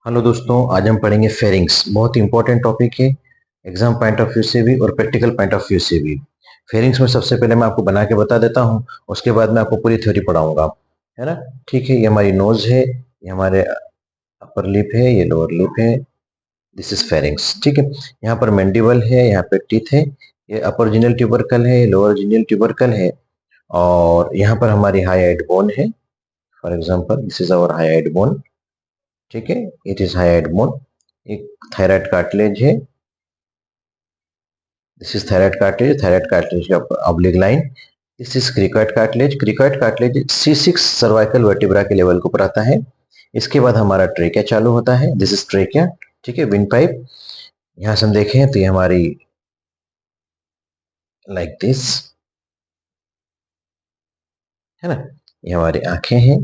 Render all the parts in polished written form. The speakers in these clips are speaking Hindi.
हेलो दोस्तों, आज हम पढ़ेंगे फेरिंग्स। बहुत ही इंपॉर्टेंट टॉपिक है एग्जाम पॉइंट ऑफ व्यू से भी और प्रैक्टिकल पॉइंट ऑफ व्यू से भी। फेरिंग्स में सबसे पहले मैं आपको बना के बता देता हूँ, उसके बाद मैं आपको पूरी थ्योरी पढ़ाऊंगा, है ना। ठीक है, ये हमारी नोज है, ये हमारे अपर लिप है, ये लोअर लिप है। This is pharynx. ठीक है, यहाँ पर मैंडिबल है, यहाँ पे टीथ है, ये अपर जिनियल ट्यूबरकल है, ये लोअर जिनियल ट्यूबरकल है, और यहाँ पर हमारी हाईएड बोन है। For example this is our hyoid bone. ठीक है, इट इज हाईएड बोन। एक थायराइड कार्टिलेज है, दिस इज थायराइड कार्टिलेज का oblique line. This is cricoid cartilage C6 cervical vertebra के लेवल को ऊपर आता है। इसके बाद हमारा ट्रेकिया चालू होता है, दिस इज ट्रेकिया। ठीक है, विंड पाइप। यहां से हम देखें तो ये हमारी लाइक दिस, है ना। ये हमारी आंखें हैं,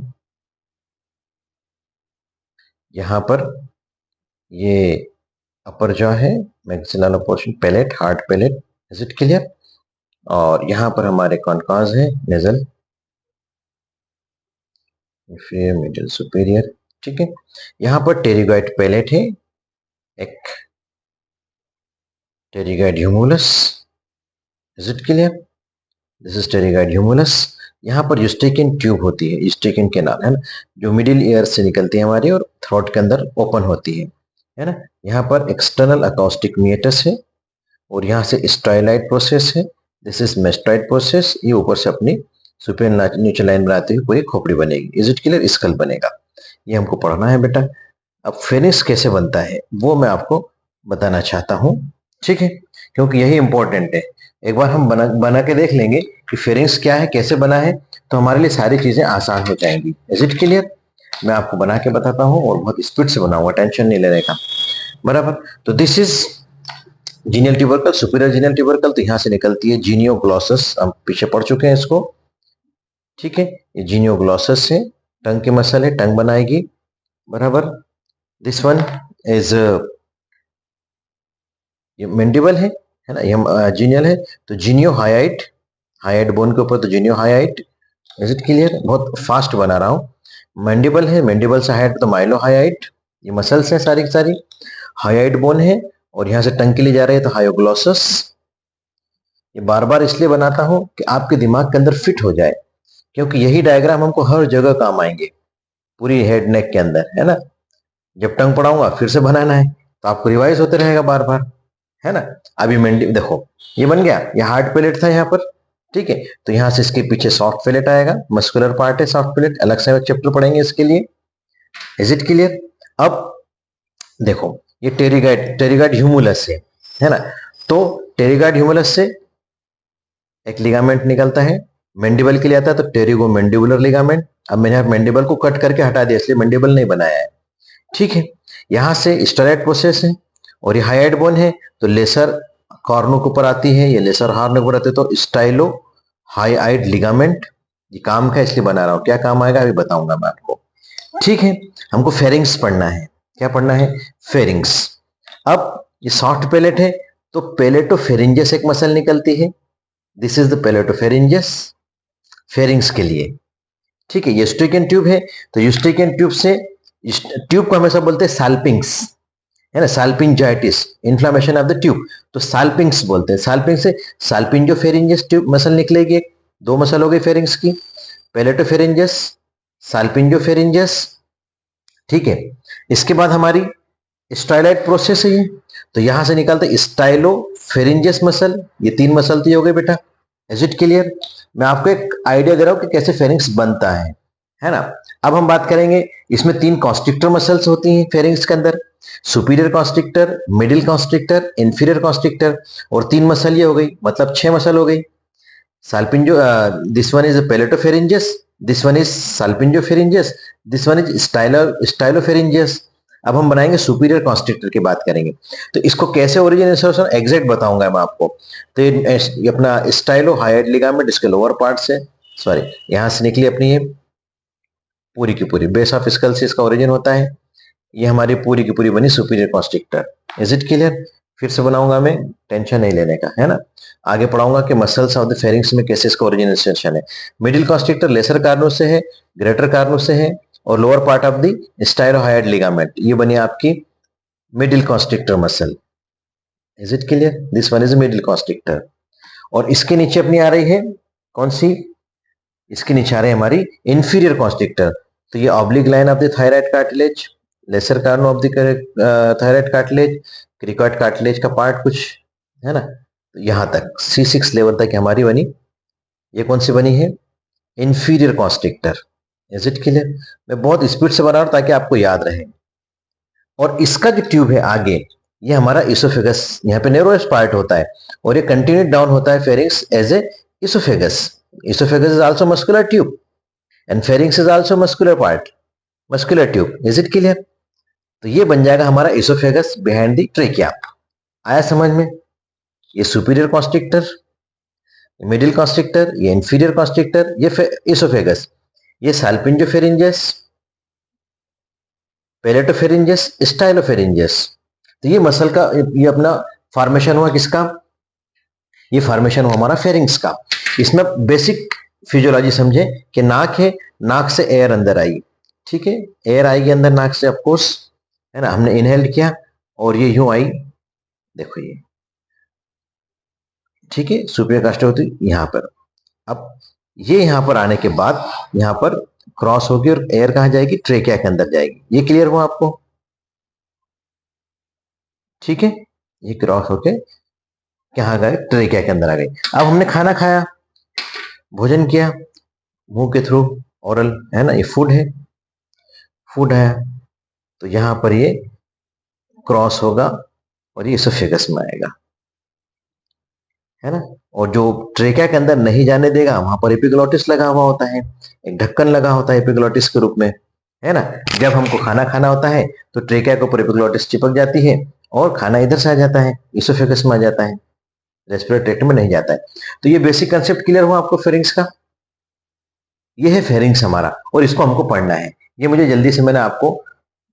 यहाँ पर ये अपर जॉ है, maxillary portion, palate, hard palate. Is it clear? और यहाँ पर हमारे कॉन्काज है, नेजल, इंफीरियर, मिडिल, सुपीरियर। ठीक है, यहाँ पर टेरिगॉइड पैलेट है, एक pterygoid hamulus. Is it clear? This is pterygoid hamulus. यहाँ पर यूस्टेकियन ट्यूब होती है, यूस्टेकियन कैनाल, है ना, जो मिडिल ईयर से निकलती है हमारी और थ्रोट के अंदर ओपन होती है ना। यहाँ पर एक्सटर्नल अकॉस्टिक मिएटस है, और यहाँ से स्टाइलाइट प्रोसेस है, दिस इज मेस्टाइड प्रोसेस। ये ऊपर से अपनी सुपीरियर न्यूट्रल लाइन बनाते हुए पूरी खोपड़ी बनेगी। Is it clear? स्कल बनेगा। ये हमको पढ़ना है बेटा। अब फेरिंग्स कैसे बनता है वो मैं आपको बताना चाहता हूँ, ठीक है, क्योंकि यही इंपॉर्टेंट है। एक बार हम बना के देख लेंगे कि फेरिंग्स क्या है, कैसे बना है, तो हमारे लिए सारी चीजें आसान हो जाएंगी। Is it clear? मैं आपको बना के बताता हूँ और बहुत स्पीड से बनाऊंगा, टेंशन नहीं लेने का, बराबर। तो this is genial tubercle, superior genial tubercle. तो यहां से निकलती है जीनियोग्लॉसस, हम पीछे पढ़ चुके हैं इसको। ठीक है, ये जीनियोग्लॉसस है, टंग की मसल है, टंग बनाएगी, बराबर। दिस वन इज ये मैंडिबल है ना, ये जीनियल है। तो जीनियो हाइट, हाइट बोन के ऊपर तो जीनियो हाइट। Is it clear? बहुत फास्ट बना रहा हूं। मैंडिबल है, मैंडिबल से हाइट तो माइलो हाइट, ये मसल्स हैं सारी की सारी। हाइट बोन है, और यहां से टंग के लिए जा रहे हैं तो हायोग्लोसस। ये बार बार इसलिए बनाता हूं कि आपके दिमाग के अंदर फिट हो जाए, क्योंकि यही डायग्राम हमको हर जगह काम आएंगे, पूरी हेड नेक के अंदर, है ना। जब टंग पढ़ाऊंगा फिर से बनाना है, तो आपको रिवाइज होते रहेगा बार बार, है ना। अभी मेंडी देखो, ये बन गया, ये हार्ड पैलेट था यहाँ पर। ठीक है, तो यहां से इसके पीछे सॉफ्ट पैलेट आएगा, मस्कुलर पार्ट है सॉफ्ट पैलेट, अलग से चैप्टर पढ़ेंगे इसके लिए। Is it clear? अब देखो, ये टेरिगाइड ह्यूमुलस है ना। तो टेरिगाइड ह्यूमुलस से एक लिगामेंट निकलता है, मैंडिबल के लिए आता है, तो टेरिगो मैंडिबुलर लिगामेंट। अब मैंने यहाँ मैंडिबल को कट करके हटा दिया, इसलिए मैंडिबल नहीं बनाया है। ठीक है, यहां से स्टेरॉइड प्रोसेस है, और ये हाइड बोन है, तो लेसर कॉर्नो के ऊपर आती है, ये लेसर हार्न के ऊपर आती है, तो स्टाइलो हाईआइड लिगामेंट। ये काम का इसलिए बना रहा हूं, क्या काम आएगा अभी बताऊंगा मैं आपको। ठीक है, हमको फेरिंग्स पढ़ना है। क्या पढ़ना है? फेरिंग्स। अब ये सॉफ्ट पैलेट है, तो पैलेटोफेरिंजियस एक मसल निकलती है, दिस इज द पैलेटोफेरिंजियस, फेरिंग्स के लिए। ठीक है, यूस्ट्रिकन ट्यूब है, तो यूस्ट्रिकन ट्यूब से, ट्यूब को हमेशा बोलते हैं साल्पिंग्स, है ना, साल्पिंजाइटिस, इन्फ्लामेशन ऑफ द ट्यूब, तो साल्पिंग्स बोलते हैं। साल्पिंग से साल्पिंजोफेरिंजियस ट्यूब मसल निकलेगी, एक दो मसल हो गई फेरिंग्स की, पैलेटोफेरिंजियस, साल्पिंजोफेरिंजियस। ठीक है, इसके बाद हमारी स्टाइलाइट प्रोसेस है ये, तो यहां से निकलता है स्टाइलोफेरिंजियस मसल। ये तीन मसल तो हो गई बेटा। Is it clear? मैं आपको एक आइडिया दे रहा हूं कि कैसे फेरिंग्स बनता है ना। अब हम बात करेंगे, इसमें तीन कॉन्स्ट्रिक्टर मसल्स होती हैं फेरिंग्स के अंदर, superior constrictor, middle constrictor, inferior constrictor, और तीन मसल ये हो गई, मतलब 6 मसल हो गई। Salpingo, this one is palatopharyngeus, this one is salpingopharyngeus, this one is stylopharyngeus. अब हम बनाएंगे सुपीरियर कॉन्स्ट्रिक्टर की बात करेंगे, तो इसको कैसे ओरिजिन एग्जैक्ट बताऊंगा मैं आपको। तो ये अपना स्टाइलो हाइड लिगामेंट इसके लोअर पार्ट से, सॉरी, यहां से निकली अपनी ये पूरी की पूरी बेस ऑफ स्कल से इसका ओरिजिन होता है। ये हमारी पूरी की पूरी बनी superior constrictor. Is it clear? फिर से बनाऊंगा मैं, टेंशन नहीं लेने का, है ना। आगे पढ़ाऊंगा कि मसल्स ऑफ द फेरिंग्स में कैसे इसका ओरिजिनेशन है। मिडिल कॉन्स्ट्रिक्टर लेसर कार्नो से है, ग्रेटर कार्नो से है, और lower part of the stylohyoid ligament, ये बनी आपकी middle constrictor muscle. Is it clear? This one is middle constrictor. और इसके नीचे अपनी आ रही है कौन सी? इसके नीचे आ रही है हमारी इंफीरियर कॉन्स्ट्रिक्टर। तो ये oblique line of the thyroid cartilage, lesser cornu of the thyroid cartilage, cricoid cartilage का पार्ट कुछ है ना, तो यहां तक C6 लेवल तक हमारी बनी। ये कौन सी बनी है? Inferior constrictor. Is it clear? मैं बहुत स्पीड से बना रहा हूं ताकि आपको याद रहे। और इसका जो ट्यूब है आगे, ये हमारा इसोफेगस, यहाँ पे नेरोएस्ट पार्ट होता है और ये कंटिन्यू डाउन होता है pharynx as a oesophagus. Oesophagus is also muscular tube and pharynx is also muscular part, muscular tube. Is it clear? तो ये बन जाएगा हमारा इसोफेगस बिहाइंड द ट्रेकिया। आया समझ में? ये सुपीरियर कॉन्स्ट्रिक्टर, मिडिल कॉन्स्ट्रिक्टर, ये इंफीरियर कॉन्स्ट्रिक्टर, ये इसोफेगस, ये साल्पिंजोफेरिंजस, पेलेटोफेरिंजस, स्टाइलोफेरिंजस। तो ये मसल का ये अपना फॉर्मेशन हुआ किसका? ये फॉर्मेशन हुआ हमारा फेरिंग्स का। इसमें बेसिक फिजियोलॉजी समझे कि नाक है, नाक से एयर अंदर आई, ठीक है, एयर आएगी अंदर नाक से ऑफकोर्स, है ना, हमने इनहेल किया और ये यूं आई, देखो ये, ठीक है, सुपीरियर कास्ट होती यहां पर। अब ये यहां पर आने के बाद यहां पर क्रॉस होगी और एयर कहां जाएगी? ट्रेकिया के अंदर जाएगी। ये क्लियर हुआ आपको? ठीक है, ये क्रॉस होके कहां गए? ट्रेकिया के अंदर आ गई। अब हमने खाना खाया, भोजन किया मुंह के थ्रू, ओरल, है ना, ये फूड है, फूड है, तो यहां पर ये क्रॉस होगा और ये इसोफेगस में आएगा, है ना। और जो ट्रेकिया के अंदर नहीं जाने देगा वहां पर एपिग्लोटिस लगा हुआ होता है, एक ढक्कन लगा होता है एपिग्लोटिस के रूप में, है ना। जब हमको खाना खाना होता है तो ट्रेकिया के ऊपर एपिग्लोटिस चिपक जाती है और खाना इधर से आ जाता है, इसोफेगस में आ जाता है, रेस्पिरेटरी ट्रैक्ट में नहीं जाता है। तो ये बेसिक कंसेप्ट क्लियर हुआ आपको फेरिंग्स का? ये है फेरिंग्स हमारा और इसको हमको पढ़ना है। ये मुझे जल्दी से मैंने आपको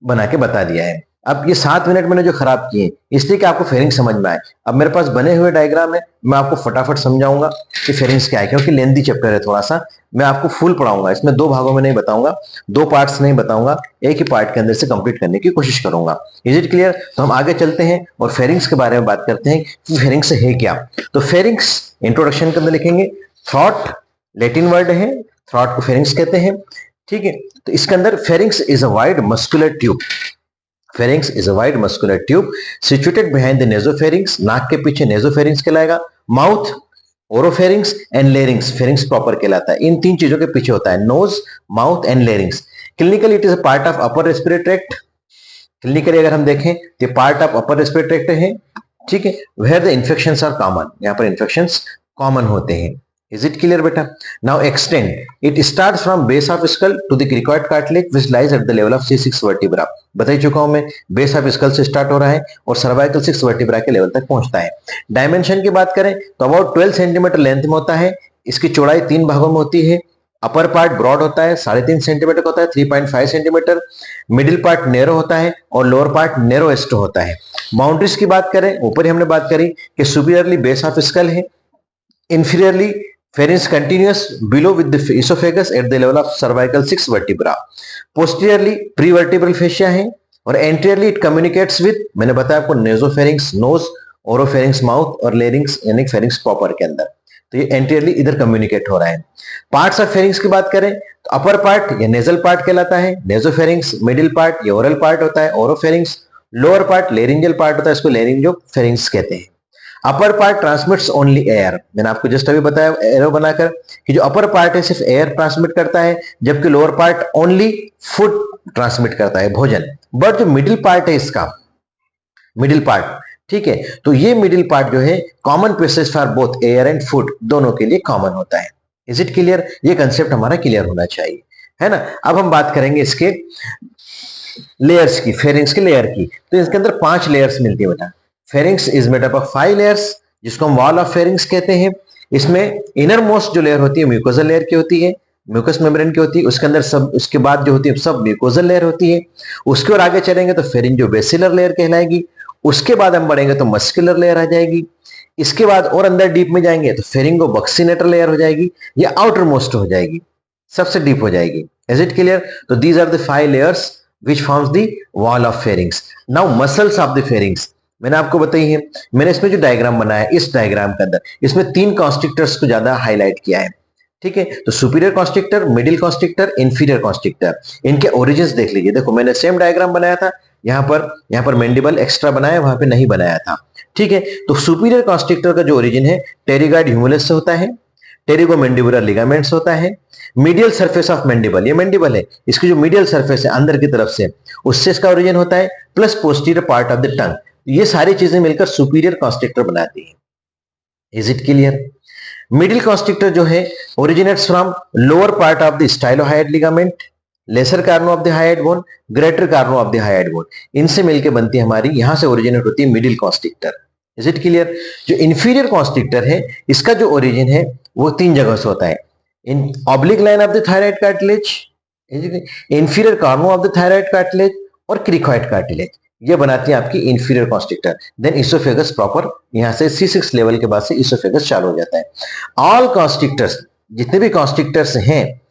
बना के बता दिया है। अब ये 7 मिनट मैंने जो खराब किए इसलिए कि आपको फेरिंग समझ में आए। अब मेरे पास बने हुए डायग्राम है, मैं आपको फटाफट समझाऊंगा कि फेरिंग्स क्या है, क्योंकि लेंथी चैप्टर है थोड़ा सा। मैं आपको फुल पढ़ाऊंगा, इसमें 2 भागों में नहीं बताऊंगा, 2 पार्ट्स नहीं बताऊंगा, एक ही पार्ट के अंदर से कंप्लीट करने की कोशिश करूंगा। Is it clear? तो हम आगे चलते हैं और फेरिंग्स के बारे में बात करते हैं कि फेरिंग्स है क्या। तो फेरिंग्स इंट्रोडक्शन के अंदर लिखेंगे थ्रॉट, लैटिन वर्ड है, थ्रॉट को फेरिंग्स कहते हैं, ठीक है। तो इसके अंदर pharynx is a wide muscular tube, pharynx is a wide muscular tube situated behind the nasopharynx, नाक के पीछे नेजोफेरिंग्स कहलाएगा, mouth oropharynx and larynx, pharynx proper कहलाता है। इन 3 चीजों के पीछे होता है nose, mouth and larynx. Clinically it is a part of upper respiratory tract, clinically अगर हम देखें तो part of upper respiratory tract है, ठीक है, where the infections are common, यहाँ पर इन्फेक्शंस कॉमन होते हैं। Is it clear beta? Now extend. It starts from base of skull to the cricoid cartilage which lies at the level of C6 vertebra. बता ही चुका हूं मैं, बेस ऑफ स्कल से स्टार्ट हो रहा है और सर्वाइकल 6 वर्टिब्रा के लेवल तक पहुंचता है। डायमेंशन की बात करें तो अबाउट 12 सेंटीमीटर लेंथ में होता है। इसकी चौड़ाई 3 भागों में होती है। अपर पार्ट ब्रॉड होता है, 3.5 सेंटीमीटर का होता है, 3.5 सेंटीमीटर। मिडिल पार्ट नेरो होता है और लोअर पार्ट नेरोएस्ट होता है। बाउंड्रीज की बात करें, ऊपर ही हमने बात करी कि सुपीरियरली बेस ऑफ स्कल है, inferiorly pharynx continuous below with the esophagus at the level of cervical 6 vertebra, posteriorly prevertebral fascia है और anteriorly it communicates with, मैंने बताया आपको, nasopharynx nose, oropharynx mouth और larynx यानी pharynx proper के अंदर। तो ये anteriorly इधर कम्युनिकेट हो रहा है। पार्ट्स ऑफ फेरिंग्स की बात करें तो अपर पार्ट या नेजल पार्ट कहलाता है, नेजोफेरिंग्स। मिडिल पार्ट या ओरल पार्ट होता है, oropharynx. Lower part laryngeal part होता है, इसको लेरिंजोफेरिंग्स कहते हैं। Upper part transmits only air, मैंने आपको जस्ट अभी बताया एरो बनाकर कि जो अपर पार्ट है सिर्फ एयर ट्रांसमिट करता है, जबकि lower part only food transmit करता है, भोजन। बट जो मिडिल पार्ट है इसका, मिडिल पार्ट, ठीक है, तो ये मिडिल पार्ट जो है common passage for both air and food, दोनों के लिए कॉमन होता है। Is it clear? ये कंसेप्ट हमारा क्लियर होना चाहिए, है ना। अब हम बात करेंगे इसके लेयर्स की, फेरिंग्स के लेयर की। तो इसके अंदर 5 लेयर्स मिलती है बेटा। Pharynx is made up of 5 layers, जिसको हम वॉल ऑफ फेरिंग्स कहते हैं। इसमें इनर मोस्ट जो लेयर होती है म्यूकोजल लेयर की होती है, म्यूकस मेम्ब्रेन की होती है। उसके अंदर सब, उसके बाद जो होती है सब म्यूकोजल लेयर होती है। उसके और आगे चलेंगे तो फेरिंजोबैसिलर लेयर कहलाएगी। उसके बाद हम बढ़ेंगे तो मस्कुलर लेयर आ जाएगी। इसके बाद और अंदर डीप में जाएंगे तो फेरिंगोबक्सीनेटर लेयर हो जाएगी, या आउटर मोस्ट हो जाएगी। सबसे डीप हो जाएगी। Is it clear? तो these are the 5 layers which forms the wall of pharynx. Now muscles of the pharynx मैंने आपको बताई है। मैंने इसमें जो डायग्राम बनाया है, इस डायग्राम के अंदर इसमें 3 कॉन्स्ट्रिक्टर्स को ज्यादा हाईलाइट किया है। ठीक है, तो superior constrictor, middle constrictor, inferior constrictor, इनके ओरिजिन्स देख लीजिए। देखो मैंने सेम डायग्राम बनाया था, यहाँ पर मैंडिबल एक्स्ट्रा बनाया, वहां पे नहीं बनाया था। ठीक है, तो सुपीरियर कॉन्स्ट्रिक्टर का जो ओरिजिन है टेरिगार्ड ह्यूमरस से होता है, टेरिगोमैंडिबुलर लिगामेंट्स होता है, मीडियल सरफेस ऑफ मैंडिबल, ये मैंडिबल है, इसकी जो मीडियल सरफेस है अंदर की तरफ से, उससे इसका ओरिजिन होता है, plus posterior part of the tongue. ये सारी चीजें मिलकर सुपीरियर कॉन्स्ट्रिक्टर बनाती है। Is it clear? Middle constrictor जो है originates from lower part of the stylohyoid ligament, lesser cornu of the hyoid bone, greater cornu of the hyoid bone, इनसे मिलकर बनती है हमारी, यहां से ओरिजिनेट होती है middle constrictor. Is it clear? जो इंफीरियर कॉन्स्ट्रिक्टर है इसका जो ओरिजिन है वो 3 जगह से होता है। इन oblique line of the thyroid cartilage, inferior cornu of the thyroid cartilage और क्रिकॉइड कार्टिलेज, ये बनाती है आपकी inferior constrictor. Then oesophagus proper, यहां से C6 लेवल के बाद से इसोफेगस चालू हो जाता है। ऑल कॉन्स्ट्रिक्टर्स, जितने भी कॉन्स्ट्रिक्टर्स हैं,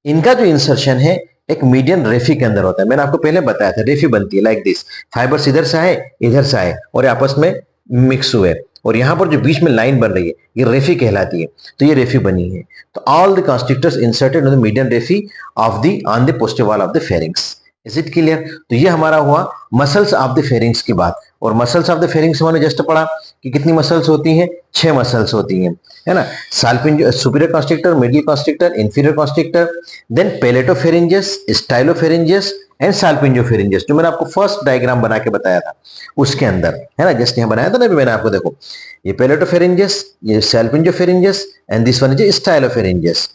इनका जो इंसर्शन है एक मीडियन रेफी के अंदर होता है। मैंने आपको पहले बताया था, रेफी बनती है लाइक दिस, फाइबर्स इधर से आए इधर से आए और आपस में मिक्स हुए, और यहां पर जो बीच में लाइन बन रही है ये रेफी कहलाती है। तो ये रेफी बनी है। तो all the constrictors inserted in the median raphe of the on the posterior wall of the pharynx. Is it clear? तो ये हमारा हुआ मसल्स ऑफ द फेरिंग्स की बात। और मसल्स ऑफ द फेरिंग्स हमने जस्ट पढ़ा कि कितनी मसल्स होती हैं, 6 मसल्स होती हैं, है ना। Salpingo, superior constrictor, middle constrictor, inferior constrictor, then palatopharyngeus, stylopharyngeus and salpingopharyngeus, जो मैंने आपको फर्स्ट डायग्राम बना के बताया था उसके अंदर, है ना, जस्ट यहां बनाया था ना अभी मैंने आपको। देखो ये पेलेटोफेरिंजियस, ये salpingopharyngeus and this one is stylopharyngeus.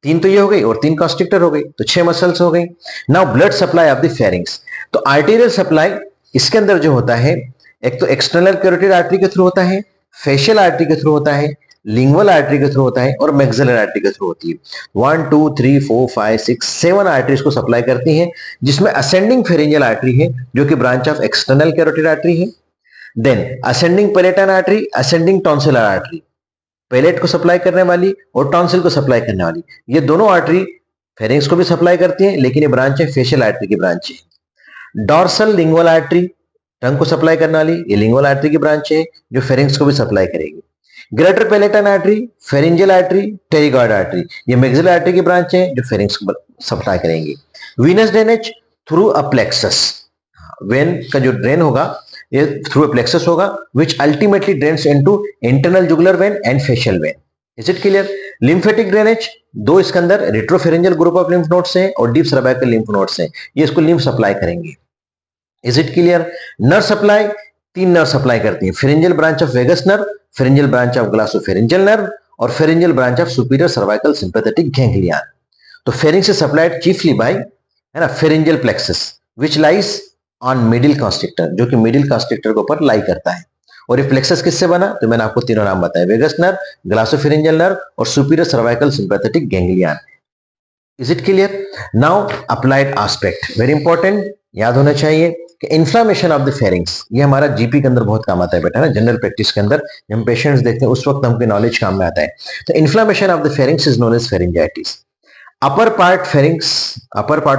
3 तो ये हो गई और 3 कॉन्स्ट्रिक्टर हो गई, तो 6 मसल्स हो गई। Now blood supply of the pharynx, तो आर्टेरियल सप्लाई इसके अंदर जो होता है, एक तो एक्सटर्नल कैरोटिड आर्टरी के थ्रू होता है, फेशियल आर्टरी के थ्रू होता है, लिंगुअल आर्टरी के थ्रू होता है और मैक्सिलर आर्टरी के थ्रू होती है। 1 2 3 4 5 6 7 आर्टरीज को सप्लाई करती हैं, जिसमें असेंडिंग फेरिंजियल आर्टरी है जो कि branch of external carotid artery है। Then ascending palatine artery, ascending tonsillar artery, palate को सप्लाई करने वाली और टॉन्सिल को सप्लाई करने वाली, ये दोनों आर्टरी फेरिंग्स को भी सप्लाई करती हैं, लेकिन ये ब्रांच है फेशियल आर्टरी की ब्रांच है। डॉर्सल लिंगुअल आर्टरी, टंग को सप्लाई करने वाली, ये लिंगुअल आर्टरी की ब्रांच है जो फेरिंग्स को भी सप्लाई करेगी। Greater palatine artery, pharyngeal artery, pterygoid artery, ये मैक्सिलर आर्टरी की ब्रांच है जो फेरिंग्स को सप्लाई करेंगी। Venus drainage through a plexus, when का जो ड्रेन होगा ये थ्रू अ प्लेक्सस होगा, which ultimately drains into internal jugular vein and facial vein. Is it clear? Lymphatic drainage, 2 इसके अंदर retropharyngeal group of lymph nodes हैं और डीप सर्वाइकल लिम्फ नोड्स हैं, ये इसको लिम्फ सप्लाई करेंगे। Is it clear? Nerve supply, 3 nerve supply करती हैं, pharyngeal branch of vagus nerve, pharyngeal branch of glossopharyngeal nerve और pharyngeal branch of superior cervical sympathetic ganglion. तो फेरिंग से सप्लाइड चीफली बाय, है ना, pharyngeal plexus which lies on middle constrictor, जो कि मिडिल कॉन्स्ट्रिक्टर के ऊपर लाई करता है। और ये प्लेक्सस किससे बना? तो मैंने आपको तीनों नाम बताए, वेगस नर्व, ग्लासोफेरेंजियल नर्व और superior cervical sympathetic ganglion. Is it clear? Now applied aspect, very important, याद होना चाहिए कि इन्फ्लामेशन ऑफ द फेरिंग्स, ये हमारा जीपी के अंदर बहुत काम आता है बेटा, ना, जनरल प्रैक्टिस के अंदर जब हम पेशेंट्स देखते हैं उस वक्त हमको नॉलेज काम में आता है। तो inflammation of the pharynx is known as pharyngitis. Upper part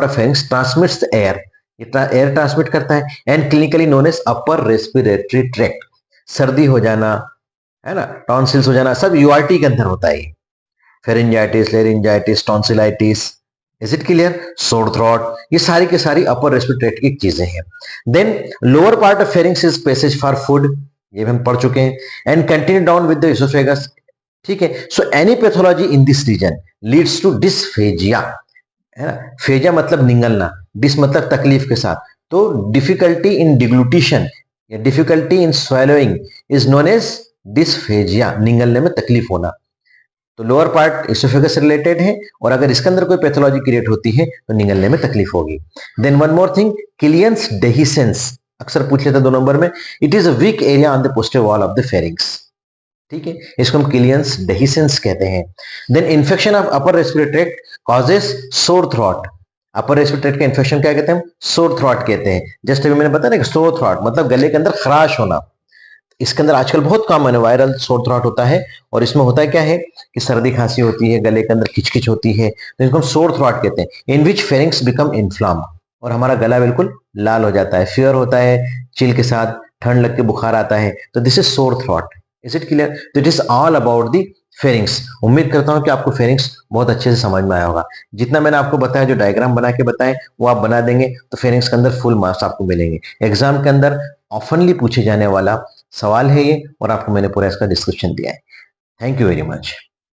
of pharynx transmits the air, air transmit करता है, and clinically known as upper respiratory tract. सर्दी हो जाना, है ना, टॉन्सिल्स हो जाना, सब यूआरटी के अंदर होता है। Pharyngitis, laryngitis, tonsillitis, is it clear? Sore throat, ये सारी की सारी अपर रेस्पिरेटरी की चीजें हैं। Then lower part of pharynx is passage for food, ये भी हम पढ़ चुके हैं, and continue down with the oesophagus. ठीक है, so any pathology in this region leads to dysphagia, है ना, फेजिया मतलब निगलना, डिस मतलब तकलीफ के साथ, तो डिफिकल्टी इन डिग्लूटिशन या difficulty in swallowing is known as dysphagia, निगलने में तकलीफ होना। तो लोअर पार्ट इसोफेगस से रिलेटेड है, और अगर इसके अंदर कोई पैथोलॉजी क्रिएट होती है तो निगलने में तकलीफ होगी। Then one more thing, Killian's dehiscence, अक्सर पूछ लेते हैं 2 नंबर में, it is a weak area on the posterior wall of the pharynx. ठीक है, इसको हम किलियंस डेहिसेंस कहते हैं। Then infection of upper respiratory tract causes sore throat, upper respiratory tract का इन्फेक्शन क्या कहते हैं हम? सोर थ्रोट कहते हैं। जस्ट अभी मैंने बताया ना कि सोर थ्रोट मतलब गले के अंदर खराश होना, इसके अंदर आजकल बहुत कॉमन है, वायरल सोर थ्रोट होता है, और इसमें होता है क्या है कि सर्दी खांसी होती है, गले के अंदर खिचखिच होती है, तो इसको हम सोर थ्रोट कहते हैं, इन विच फेरिंग्स बिकम इन्फ्लाम, और हमारा गला बिल्कुल लाल हो जाता है, फीवर होता है, चिल के साथ ठंड लग के बुखार आता है, तो this is sore throat. Is it clear? तो it is all about the pharynx. उम्मीद करता हूं कि आपको फेरिंग्स बहुत अच्छे से समझ में आया होगा। जितना मैंने आपको बताया, जो डायग्राम बना के बताए वो आप बना देंगे तो फेरिंग्स के अंदर फुल मार्क्स आपको मिलेंगे। एग्जाम के अंदर ऑफनली पूछे जाने वाला सवाल है ये, और आपको मैंने पूरा इसका डिस्क्रिप्शन दिया है। Thank you very much.